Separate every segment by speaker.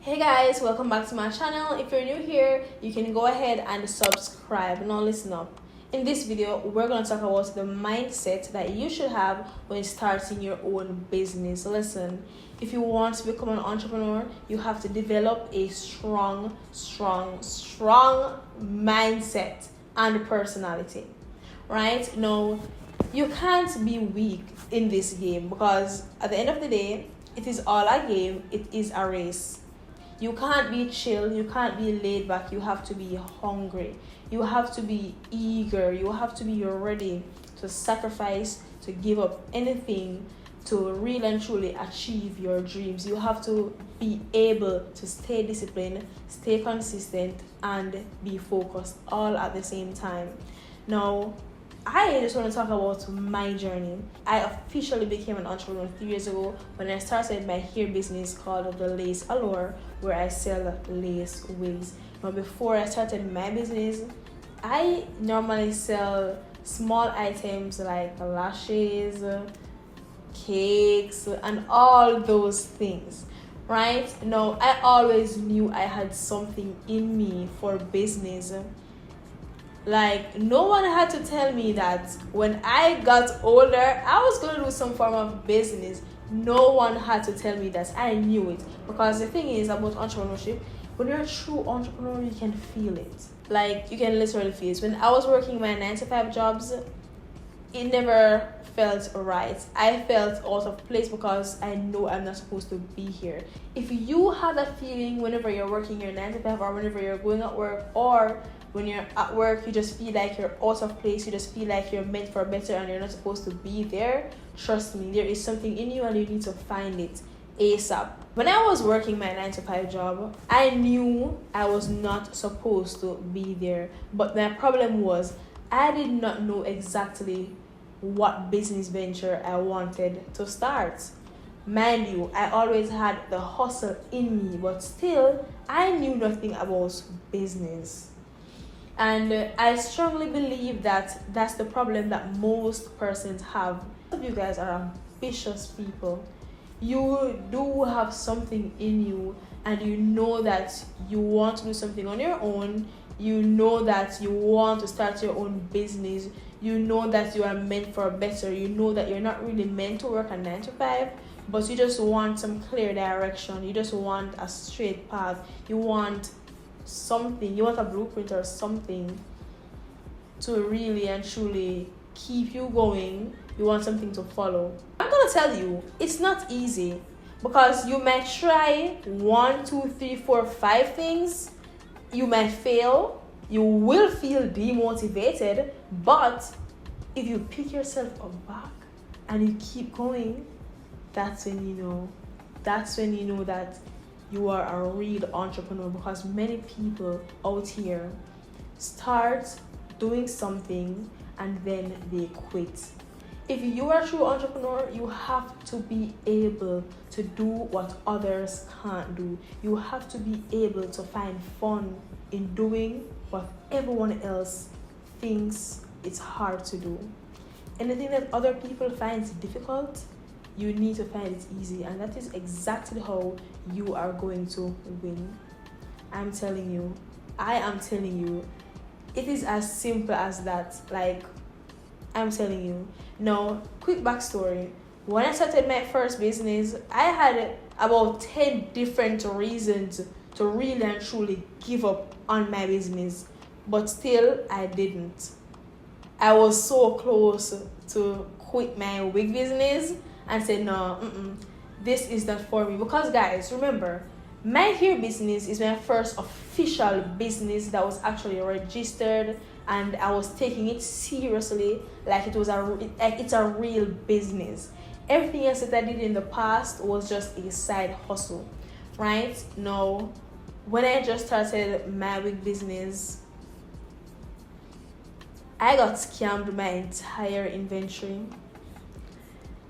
Speaker 1: Hey guys, welcome back to my channel. If you're new here, you can go ahead and subscribe. Now listen up. In this video, we're going to talk about the mindset that you should have when starting your own business. Listen, if you want to become an entrepreneur, you have to develop a strong mindset and personality. Right? Now, you can't be weak in this game because at the end of the day, it is all a game, it is a race. You can't be chill, you can't be laid back, you have to be hungry, you have to be eager, you have to be ready to sacrifice, to give up anything to really and truly achieve your dreams. You have to be able to stay disciplined, stay consistent, and be focused all at the same time. Now, I just want to talk about my journey. I officially became an entrepreneur 3 years ago when I started my hair business called The Lace Allure, where I sell lace wigs. Now, before I started my business, I normally sell small items like lashes, cakes, and all those things. Right? Now, I always knew I had something in me for business. Like, no one had to tell me that when I got older, I was going to do some form of business. No one had to tell me that. I knew it. Because the thing is about entrepreneurship, when you're a true entrepreneur, you can feel it. Like, you can literally feel it. When I was working my 9-to-5 jobs, it never felt right. I felt out of place because I know I'm not supposed to be here. If you have that feeling whenever you're working your 9-to-5 or whenever you're going at work, or when you're at work, you just feel like you're out of place, you just feel like you're meant for better and you're not supposed to be there, trust me, there is something in you and you need to find it ASAP. When I was working my 9-to-5 job, I knew I was not supposed to be there. But my problem was I did not know exactly what business venture I wanted to start. Mind you, I always had the hustle in me, but still, I knew nothing about business. And I strongly believe that that's the problem that most persons have. Some of you guys are ambitious people. You do have something in you and you know that you want to do something on your own. You know that you want to start your own business. You know that you are meant for better. You know that you're not really meant to work a 9-to-5, but you just want some clear direction. You just want a straight path. You want something, you want a blueprint or something to really and truly keep you going. You want something to follow. I'm gonna tell you, it's not easy because you might try 1, 2, 3, 4, 5 things. You might fail. You will feel demotivated, but if you pick yourself up back and you keep going, that's when you know that you are a real entrepreneur. Because many people out here start doing something and then they quit. If you are a true entrepreneur, you have to be able to do what others can't do. You have to be able to find fun in doing what everyone else thinks it's hard to do. Anything that other people find difficult, you need to find it easy, and that is exactly how you are going to win. I am telling you, it is as simple as that. Like, I'm telling you. Now, quick backstory. When I started my first business, I had about 10 different reasons to really and truly give up on my business, but still I didn't. I was so close to quit my wig business and said, no, this is not for me. Because guys, remember, my hair business is my first official business that was actually registered, and I was taking it seriously, like it's a real business. Everything else that I did in the past was just a side hustle, right? Now, when I just started my wig business, I got scammed my entire inventory.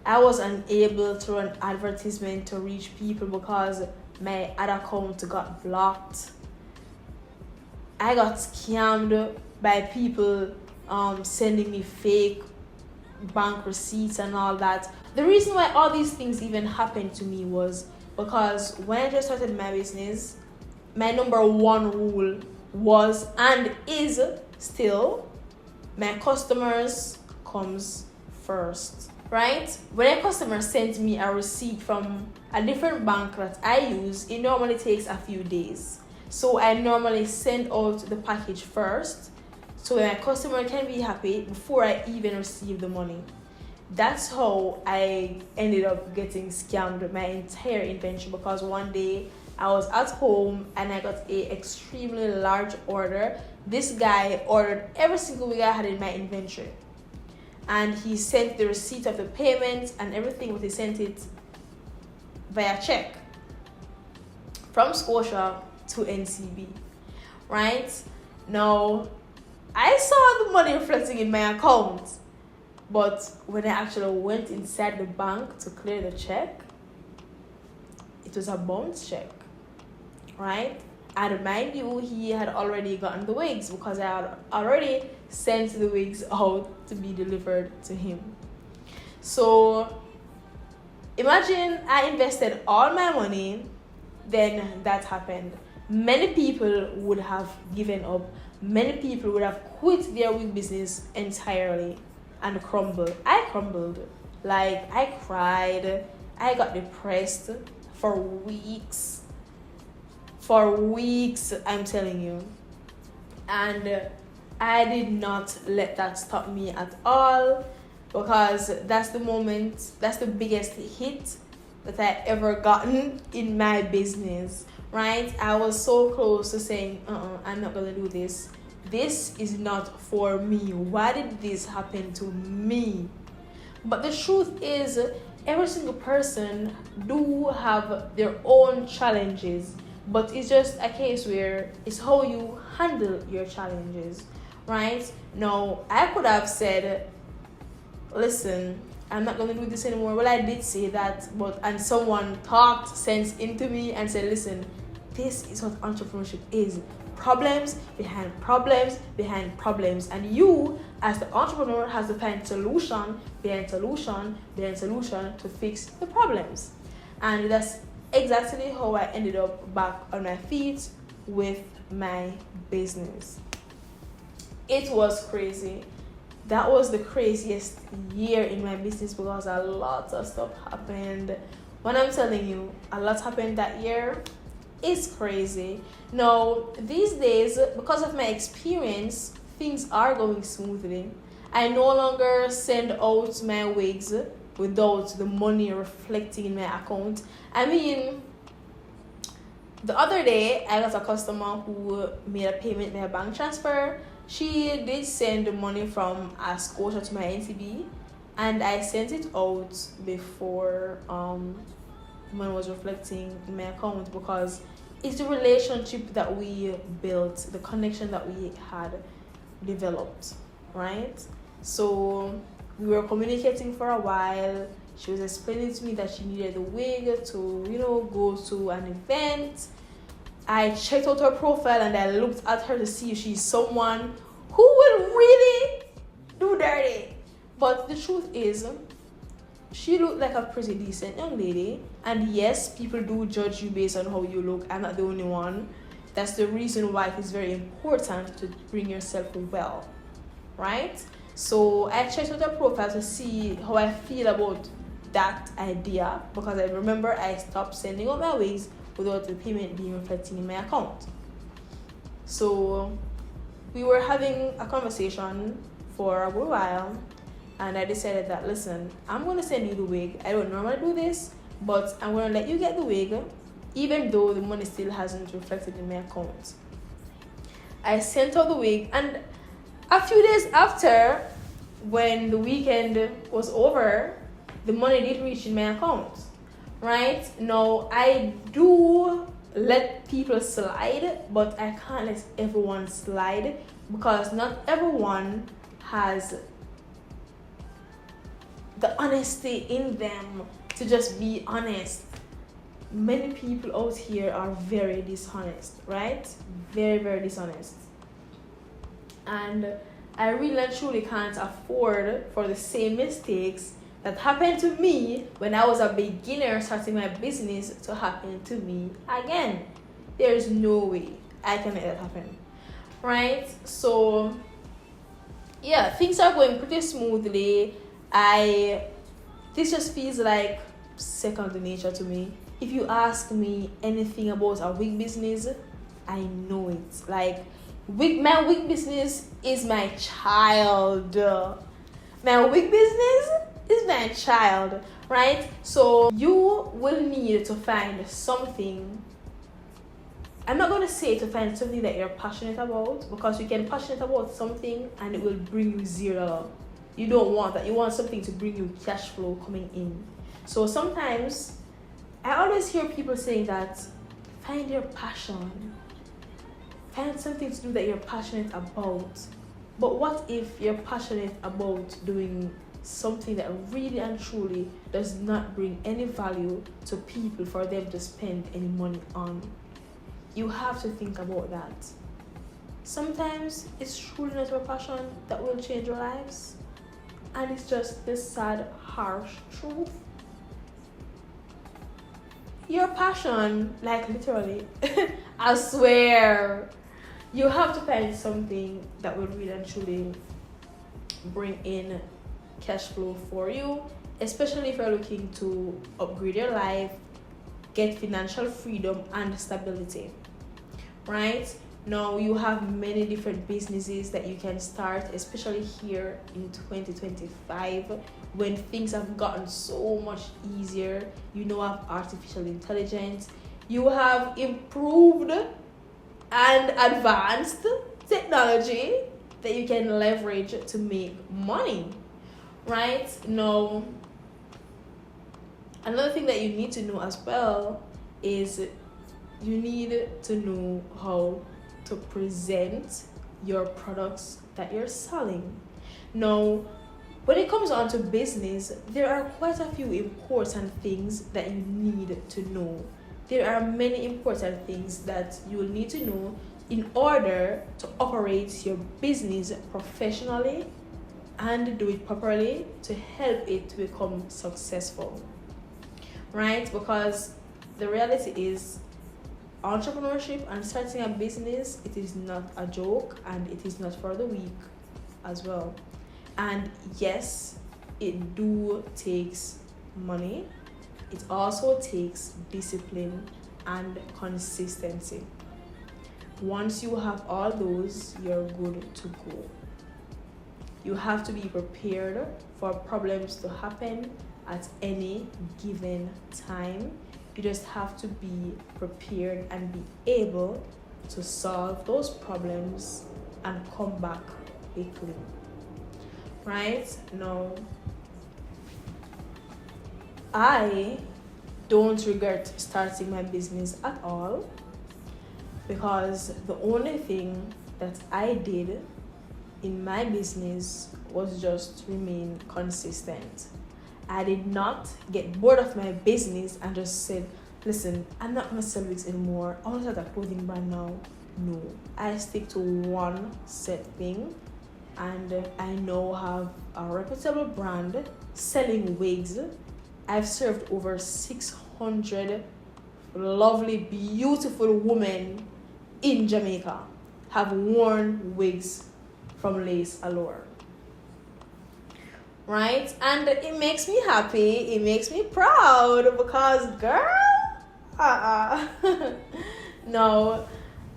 Speaker 1: I was unable to run advertisement to reach people because my ad account got blocked. I got scammed by people sending me fake bank receipts and all that. The reason why all these things even happened to me was because when I just started my business, my number one rule was and is still my customers comes first, right? When a customer sends me a receipt from a different bank that I use, it normally takes a few days. So I normally send out the package first so my customer can be happy before I even receive the money. That's how I ended up getting scammed with my entire inventory, because one day I was at home and I got a extremely large order. This guy ordered every single wig I had in my inventory, and he sent the receipt of the payment and everything, but he sent it via check from Scotia to NCB, right? Now, I saw the money reflecting in my account, but when I actually went inside the bank to clear the check, it was a bounce check, right? And mind you, he had already gotten the wigs because I had already sent the wigs out to be delivered to him. So imagine I invested all my money, then that happened. Many people would have given up. Many people would have quit their wig business entirely and crumbled. I crumbled. Like, I cried. I got depressed for weeks. For weeks, I'm telling you. And I did not let that stop me at all, because that's the biggest hit that I ever gotten in my business, right? I was so close to saying, I'm not gonna do this. This is not for me. Why did this happen to me? But the truth is, every single person do have their own challenges, but it's just a case where it's how you handle your challenges, right? Now, I could have said, listen, I'm not going to do this anymore. Well, I did say that, and someone talked sense into me and said, listen, this is what entrepreneurship is. Problems behind problems behind problems. And you, as the entrepreneur, has to find solution behind solution behind solution to fix the problems. And that's exactly how I ended up back on my feet with my business. It was crazy. That was the craziest year in my business because a lot of stuff happened. When I'm telling you, a lot happened that year, it's crazy. Now, these days, because of my experience, things are going smoothly. I no longer send out my wigs without the money reflecting in my account. I mean, the other day, I got a customer who made a payment via bank transfer. She did send the money from Scotia to my NCB, and I sent it out before money was reflecting in my account, because it's the relationship that we built, the connection that we had developed, right? So we were communicating for a while. She was explaining to me that she needed a wig to, go to an event. I checked out her profile and I looked at her to see if she's someone who will really do dirty. But the truth is, she looked like a pretty decent young lady. And yes, people do judge you based on how you look. I'm not the only one. That's the reason why it is very important to bring yourself well, right? So I checked out her profile to see how I feel about that idea, because I remember I stopped sending out my wigs without the payment being reflecting in my account. So we were having a conversation for a good while, and I decided that, listen, I'm going to send you the wig. I don't normally do this, but I'm going to let you get the wig, even though the money still hasn't reflected in my account. I sent her the wig, and a few days after, when the weekend was over, the money did reach in my account. Right? Now, I do let people slide, but I can't let everyone slide, because not everyone has the honesty in them to just be honest. Many people out here are very dishonest, right? Very, very dishonest. And I really and truly can't afford for the same mistakes that happened to me when I was a beginner starting my business to happen to me again. There's no way I can let that happen, right? So yeah, things are going pretty smoothly. This just feels like second nature to me. If you ask me anything about a wig business, I know it. Like, my wig business is my child. My wig business is my child, right? So you will need to find something. I'm not going to say to find something that you're passionate about, because you can passionate about something and it will bring you $0. You don't want that. You want something to bring you cash flow coming in. So sometimes I always hear people saying that find your passion. Find something to do that you're passionate about. But what if you're passionate about doing something that really and truly does not bring any value to people for them to spend any money on? You have to think about that. Sometimes it's truly not your passion that will change your lives. And it's just the sad, harsh truth. Your passion, like literally, I swear, you have to find something that will really and truly bring in cash flow for you, especially if you're looking to upgrade your life, get financial freedom and stability, right? Now you have many different businesses that you can start, especially here in 2025 when things have gotten so much easier. You know, have artificial intelligence, you have improved and advanced technology that you can leverage to make money, right? Now, another thing that you need to know as well is you need to know how to present your products that you're selling. Now, when it comes on to business, there are quite a few important things that you need to know. There are many important things that you will need to know in order to operate your business professionally and do it properly to help it to become successful, right? Because the reality is, entrepreneurship and starting a business, it is not a joke and it is not for the weak as well. And yes, it takes money. It also takes discipline and consistency. Once you have all those, you're good to go. You have to be prepared for problems to happen at any given time. You just have to be prepared and be able to solve those problems and come back quickly, right? Now, I don't regret starting my business at all, because the only thing that I did in my business was just remain consistent. I did not get bored of my business and just said, listen, I'm not going to sell wigs anymore. I want to start a clothing brand now. No, I stick to one set thing, and I now have a reputable brand selling wigs. I've served over 600 lovely, beautiful women in Jamaica have worn wigs from Lace Allure. Right? And it makes me happy, it makes me proud, because girl, no,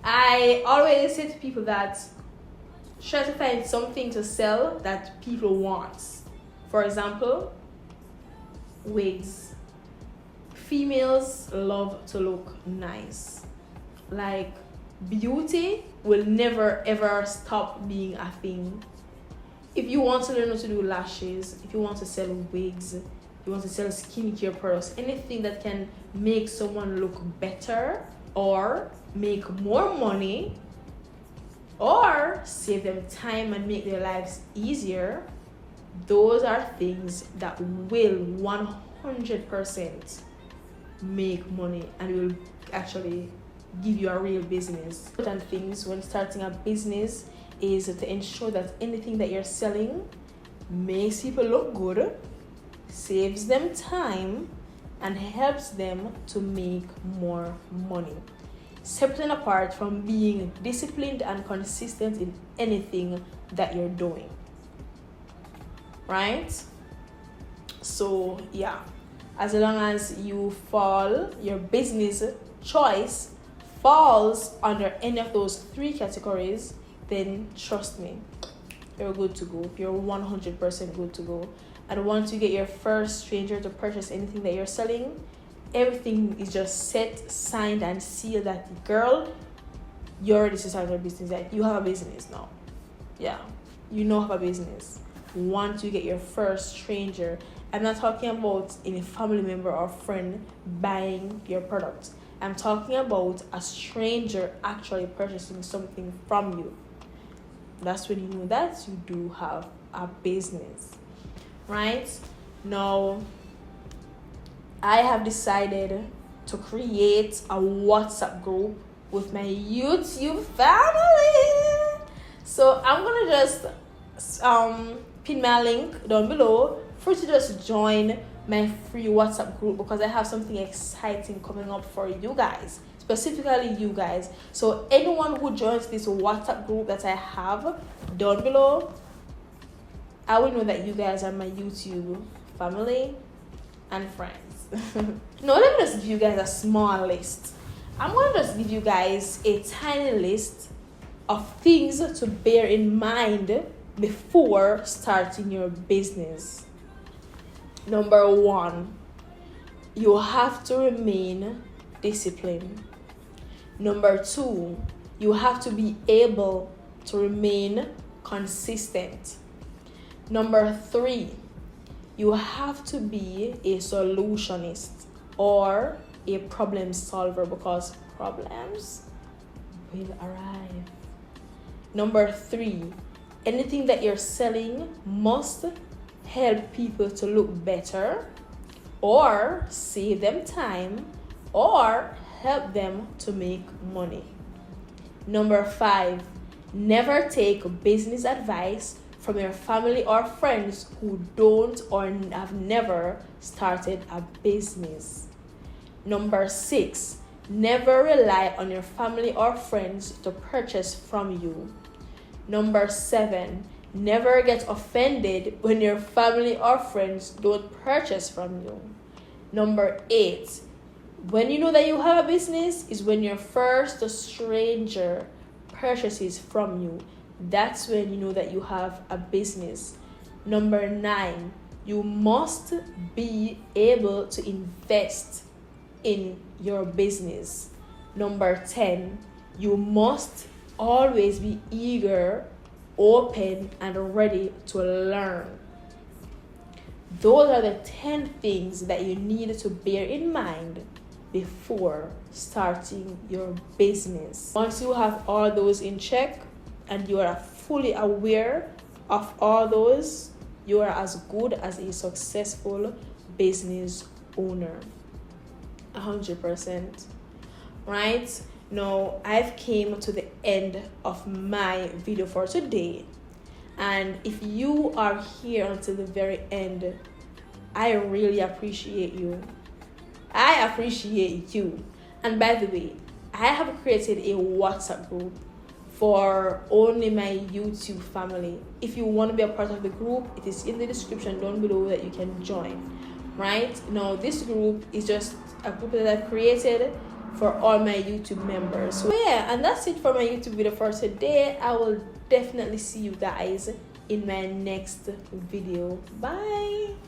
Speaker 1: I always say to people that try to find something to sell that people want. For example, wigs. Females love to look nice. Like, beauty will never ever stop being a thing. If you want to learn how to do lashes, if you want to sell wigs, you want to sell skincare products, anything that can make someone look better or make more money or save them time and make their lives easier, those are things that will 100% make money and will actually give you a real business. Important things when starting a business is to ensure that anything that you're selling makes people look good, saves them time, and helps them to make more money. Separate and apart from being disciplined and consistent in anything that you're doing. Right? So, yeah. As long as your business choice falls under any of those three categories, then trust me, you're good to go. You're 100% good to go. And once you get your first stranger to purchase anything that you're selling, everything is just set, signed, and sealed that, girl, you're ready to start your business. Like, you have a business now. Yeah, you have a business. Once you get your first stranger, I'm not talking about any family member or friend buying your product. I'm talking about a stranger actually purchasing something from you. That's when you know that you do have a business. Right? Now, I have decided to create a WhatsApp group with my YouTube family. So I'm gonna just pin my link down below for you to just join my free WhatsApp group, because I have something exciting coming up for you guys, specifically you guys. So anyone who joins this WhatsApp group that I have down below, I will know that you guys are my YouTube family and friends. Now let me just give you guys a small list. I'm going to just give you guys a tiny list of things to bear in mind before starting your business. Number 1, you have to remain disciplined. Number 2, you have to be able to remain consistent. Number 3, you have to be a solutionist or a problem solver, because problems will arrive. Number 3, anything that you're selling must help people to look better, or save them time, or help them to make money. Number 5, never take business advice from your family or friends who don't or have never started a business. Number 6, never rely on your family or friends to purchase from you. Number 7, never get offended when your family or friends don't purchase from you. Number 8, when you know that you have a business is when your first stranger purchases from you. That's when you know that you have a business. Number 9, you must be able to invest in your business. Number 10, you must always be eager, open, and ready to learn. Those are the 10 things that you need to bear in mind before starting your business. Once you have all those in check and you are fully aware of all those, you are as good as a successful business owner. 100%. Right? Now, I've came to the end of my video for today. And if you are here until the very end, I really appreciate you. I appreciate you. And by the way, I have created a WhatsApp group for only my YouTube family. If you want to be a part of the group, it is in the description down below that you can join. Right? Now, this group is just a group that I've created for all my YouTube members. So yeah, and that's it for my YouTube video for today. I will definitely see you guys in my next video. Bye.